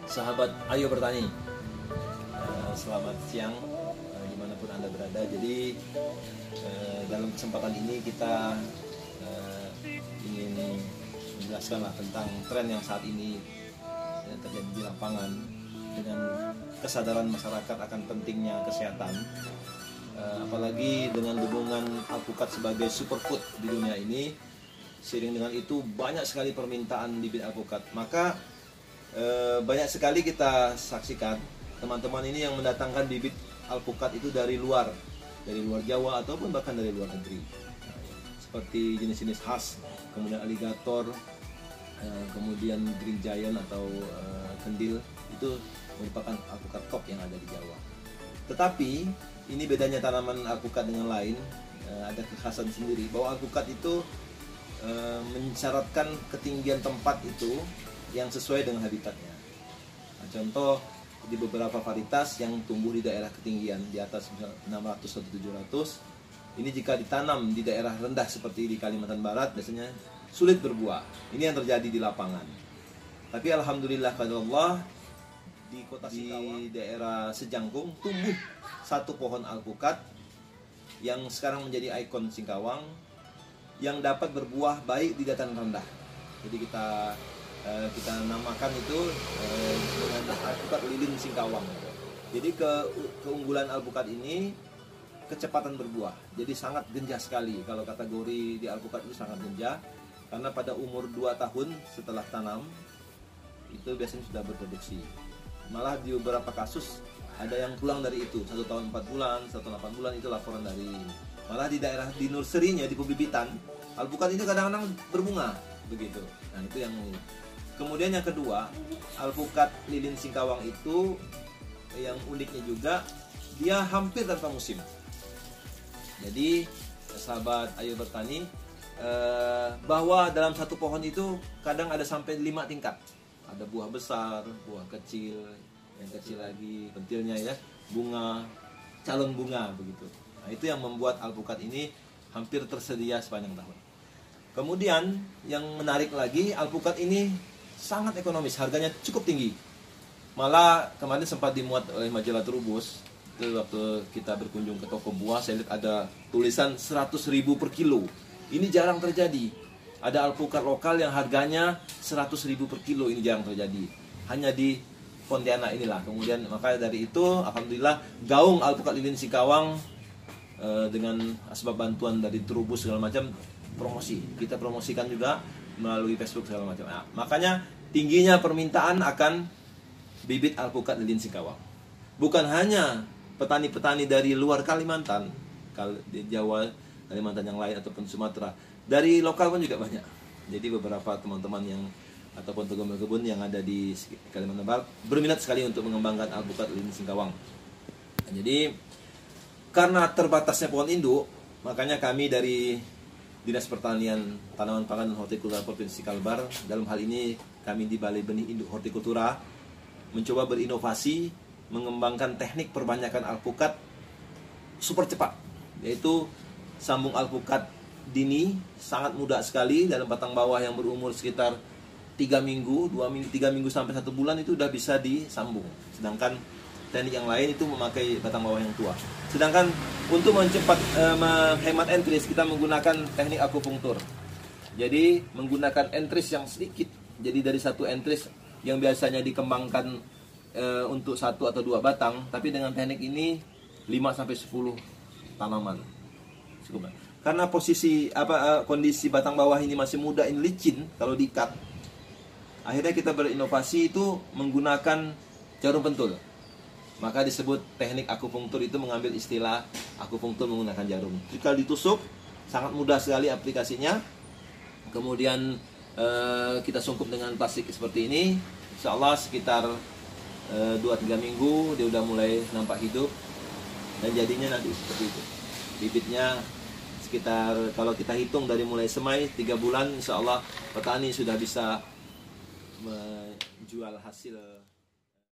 Sahabat Ayo Bertani, selamat siang dimanapun Anda berada. Jadi dalam kesempatan ini kita ingin menjelaskanlah tentang tren yang saat ini terjadi di lapangan dengan kesadaran masyarakat akan pentingnya kesehatan, apalagi dengan dukungan alpukat sebagai superfood di dunia ini. Seiring dengan itu banyak sekali permintaan bibit alpukat, maka banyak sekali kita saksikan teman-teman ini yang mendatangkan bibit alpukat itu dari luar Jawa ataupun bahkan dari luar negeri, seperti jenis-jenis khas, kemudian aligator, kemudian green giant atau kendil, itu merupakan alpukat top yang ada di Jawa. Tetapi ini bedanya tanaman alpukat dengan lain, ada kekhasan sendiri bahwa alpukat itu mensyaratkan ketinggian tempat itu yang sesuai dengan habitatnya. Nah, contoh di beberapa varietas yang tumbuh di daerah ketinggian di atas 600 atau 700, ini jika ditanam di daerah rendah seperti di Kalimantan Barat biasanya sulit berbuah. Ini yang terjadi di lapangan. Tapi alhamdulillah qadarullah di kota Singkawang, di daerah Sejangkung, tumbuh satu pohon alpukat yang sekarang menjadi ikon Singkawang yang dapat berbuah baik di dataran rendah. Jadi kita namakan itu dengan alpukat lilin Singkawang. Jadi keunggulan alpukat ini kecepatan berbuah. Jadi sangat genjah sekali. Kalau kategori di alpukat itu sangat genjah, karena pada umur 2 tahun setelah tanam itu biasanya sudah berproduksi. Malah di beberapa kasus ada yang pulang dari itu 1 tahun 4 bulan, 1 tahun 8 bulan, itu laporan dari. Malah di daerah di nurserynya, di pembibitan, alpukat itu kadang-kadang berbunga begitu. Nah, itu yang ini. Kemudian yang kedua, alpukat lilin Singkawang itu yang uniknya juga dia hampir tanpa musim. Jadi sahabat Ayo Bertani, bahwa dalam satu pohon itu kadang ada sampai 5 tingkat. Ada buah besar, buah kecil, yang kecil lagi, pentilnya ya, bunga, calon bunga begitu. Nah, itu yang membuat alpukat ini hampir tersedia sepanjang tahun. Kemudian yang menarik lagi, alpukat ini sangat ekonomis, harganya cukup tinggi. Malah kemarin sempat dimuat oleh majalah Trubus. Itu waktu kita berkunjung ke toko buah, saya lihat ada tulisan 100.000 per kilo. Ini jarang terjadi. Ada alpukat lokal yang harganya 100.000 per kilo, ini jarang terjadi. Hanya di Pontianak inilah. Kemudian makanya dari itu, alhamdulillah, gaung alpukat lilin Singkawang dengan asbab bantuan dari Trubus segala macam, promosi. Kita promosikan juga melalui Facebook segala macam. Nah, makanya tingginya permintaan akan bibit alpukat lilin Singkawang. Bukan hanya petani-petani dari luar Kalimantan, di Jawa, Kalimantan yang lain ataupun Sumatera, dari lokal pun juga banyak. Jadi beberapa teman-teman yang ataupun kebun yang ada di Kalimantan Barat berminat sekali untuk mengembangkan alpukat lilin Singkawang. Nah, jadi karena terbatasnya pohon induk, makanya kami dari Dinas Pertanian, Tanaman Pangan dan Hortikultura Provinsi Kalbar, dalam hal ini kami di Balai Benih Induk Hortikultura, mencoba berinovasi mengembangkan teknik perbanyakan alpukat super cepat, yaitu sambung alpukat dini, sangat mudah sekali, dalam batang bawah yang berumur sekitar 3 minggu, 3 minggu sampai 1 bulan itu sudah bisa disambung. Sedangkan teknik yang lain itu memakai batang bawah yang tua. Sedangkan untuk menghemat entris, kita menggunakan teknik akupunktur. Jadi menggunakan entris yang sedikit. Jadi dari satu entris yang biasanya dikembangkan untuk 1 atau 2 batang, tapi dengan teknik ini 5-10 tanaman. Cukup. Karena kondisi batang bawah ini masih muda, ini licin kalau diikat. Akhirnya kita berinovasi itu menggunakan jarum pentul. Maka disebut teknik akupunktur, itu mengambil istilah akupunktur menggunakan jarum. Jika ditusuk, sangat mudah sekali aplikasinya. Kemudian kita sungkup dengan plastik seperti ini. Insya Allah sekitar 2-3 minggu dia udah mulai nampak hidup. Dan jadinya nanti seperti itu. Bibitnya sekitar, kalau kita hitung dari mulai semai 3 bulan, insya Allah petani sudah bisa menjual hasil